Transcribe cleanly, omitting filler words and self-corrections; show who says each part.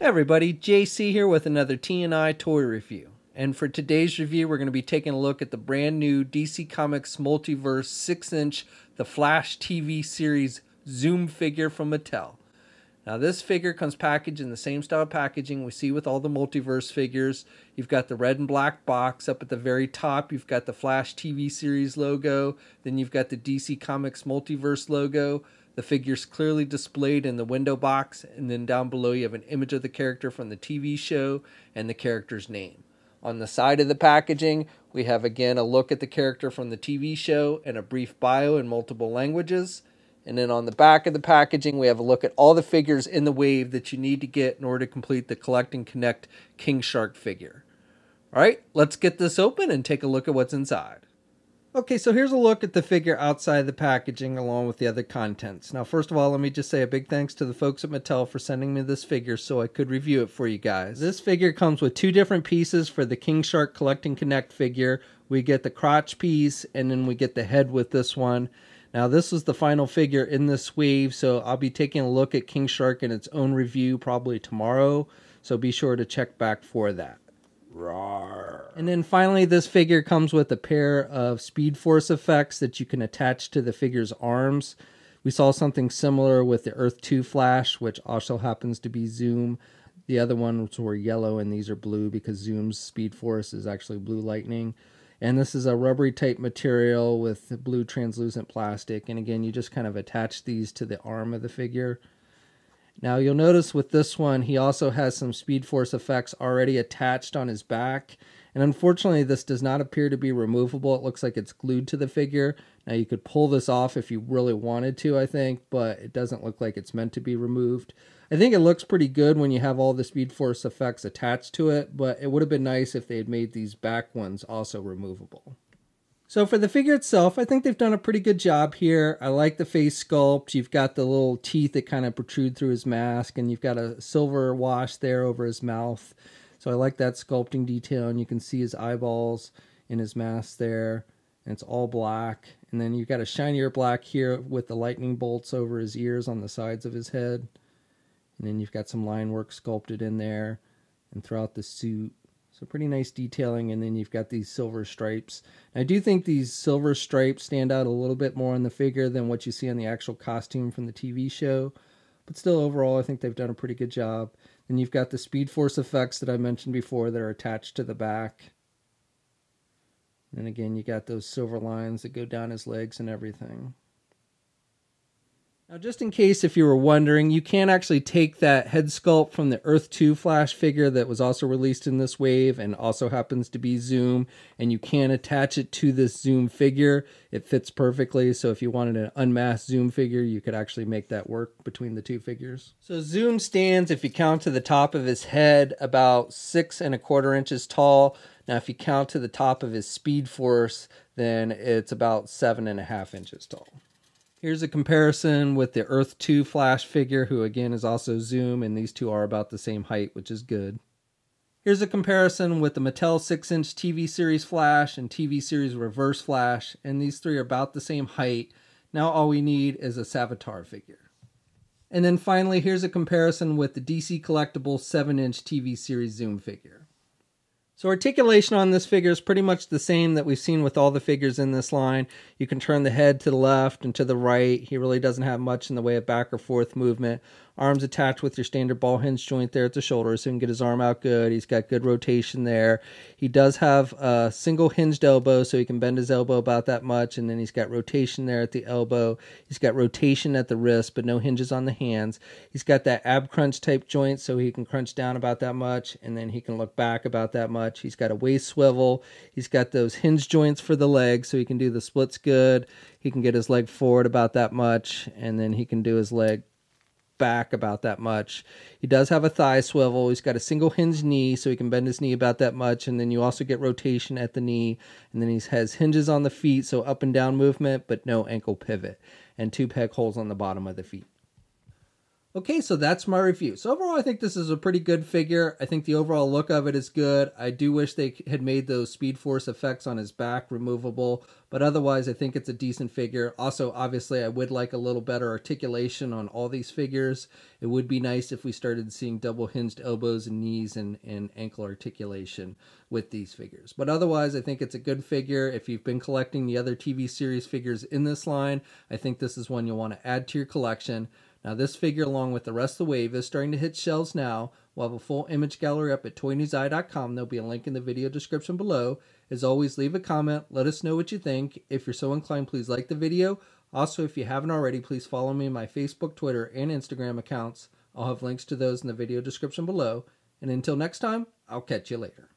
Speaker 1: Hey everybody, JC here with another T&I toy review. And for today's review, we're going to be taking a look at the brand new DC Comics Multiverse 6-inch The Flash TV series Zoom figure from Mattel. Now this figure comes packaged in the same style packaging we see with all the Multiverse figures. You've got the red and black box. Up at the very top, you've got the Flash TV series logo. Then you've got the DC Comics Multiverse logo. The figure's clearly displayed in the window box, and then down below you have an image of the character from the TV show and the character's name. On the side of the packaging, we have again a look at the character from the TV show and a brief bio in multiple languages. And then on the back of the packaging, we have a look at all the figures in the wave that you need to get in order to complete the Collect and Connect King Shark figure. All right, let's get this open and take a look at what's inside. Okay, so here's a look at the figure outside the packaging along with the other contents. Now, first of all, let me just say a big thanks to the folks at Mattel for sending me this figure so I could review it for you guys. This figure comes with two different pieces for the King Shark Collect and Connect figure. We get the crotch piece and then we get the head with this one. Now, this is the final figure in this wave, so I'll be taking a look at King Shark in its own review probably tomorrow, so be sure to check back for that. Rawr. And then finally, this figure comes with a pair of Speed Force effects that you can attach to the figure's arms. We saw something similar with the Earth 2 Flash, which also happens to be Zoom. The other ones were yellow and these are blue because Zoom's Speed Force is actually blue lightning. And this is a rubbery type material with blue translucent plastic. And again, you just kind of attach these to the arm of the figure. Now you'll notice with this one, he also has some Speed Force effects already attached on his back. And unfortunately, this does not appear to be removable. It looks like it's glued to the figure. Now you could pull this off if you really wanted to, I think, but it doesn't look like it's meant to be removed. I think it looks pretty good when you have all the Speed Force effects attached to it, but it would have been nice if they had made these back ones also removable. So for the figure itself, I think they've done a pretty good job here. I like the face sculpt. You've got the little teeth that kind of protrude through his mask, and you've got a silver wash there over his mouth. So I like that sculpting detail, and you can see his eyeballs in his mask there, and it's all black. And then you've got a shinier black here with the lightning bolts over his ears on the sides of his head. And then you've got some line work sculpted in there and throughout the suit. So pretty nice detailing, and then you've got these silver stripes. I do think these silver stripes stand out a little bit more on the figure than what you see on the actual costume from the TV show. But still, overall, I think they've done a pretty good job. Then you've got the Speed Force effects that I mentioned before that are attached to the back. And again, you got those silver lines that go down his legs and everything. Now, just in case if you were wondering, you can actually take that head sculpt from the Earth 2 Flash figure that was also released in this wave and also happens to be Zoom, and you can attach it to this Zoom figure. It fits perfectly, so if you wanted an unmasked Zoom figure, you could actually make that work between the two figures. So Zoom stands, if you count to the top of his head, about 6 1/4 inches tall. Now, if you count to the top of his Speed Force, then it's about 7 1/2 inches tall. Here's a comparison with the Earth 2 Flash figure, who again is also Zoom, and these two are about the same height, which is good. Here's a comparison with the Mattel 6-inch TV series Flash and TV series Reverse Flash, and these three are about the same height. Now all we need is a Savitar figure. And then finally, here's a comparison with the DC Collectibles 7-inch TV series Zoom figure. So articulation on this figure is pretty much the same that we've seen with all the figures in this line. You can turn the head to the left and to the right. He really doesn't have much in the way of back or forth movement. Arms attached with your standard ball hinge joint there at the shoulder, so he can get his arm out good. He's got good rotation there. He does have a single hinged elbow, so he can bend his elbow about that much, and then he's got rotation there at the elbow. He's got rotation at the wrist, but no hinges on the hands. He's got that ab crunch type joint, so he can crunch down about that much, and then he can look back about that much. He's got a waist swivel. He's got those hinge joints for the legs, so he can do the splits good. He can get his leg forward about that much, and then he can do his leg back about that much. He does have a thigh swivel. He's got a single hinged knee, so he can bend his knee about that much, and then you also get rotation at the knee, and then he has hinges on the feet, so up and down movement, but no ankle pivot, and 2 peg holes on the bottom of the feet. Okay, so that's my review. So overall, I think this is a pretty good figure. I think the overall look of it is good. I do wish they had made those Speed Force effects on his back removable, but otherwise I think it's a decent figure. Also, obviously, I would like a little better articulation on all these figures. It would be nice if we started seeing double hinged elbows and knees and ankle articulation with these figures. But otherwise, I think it's a good figure. If you've been collecting the other TV series figures in this line, I think this is one you'll want to add to your collection. Now this figure, along with the rest of the wave, is starting to hit shelves now. We'll have a full image gallery up at toynewseye.com. There'll be a link in the video description below. As always, leave a comment. Let us know what you think. If you're so inclined, please like the video. Also, if you haven't already, please follow me on my Facebook, Twitter, and Instagram accounts. I'll have links to those in the video description below. And until next time, I'll catch you later.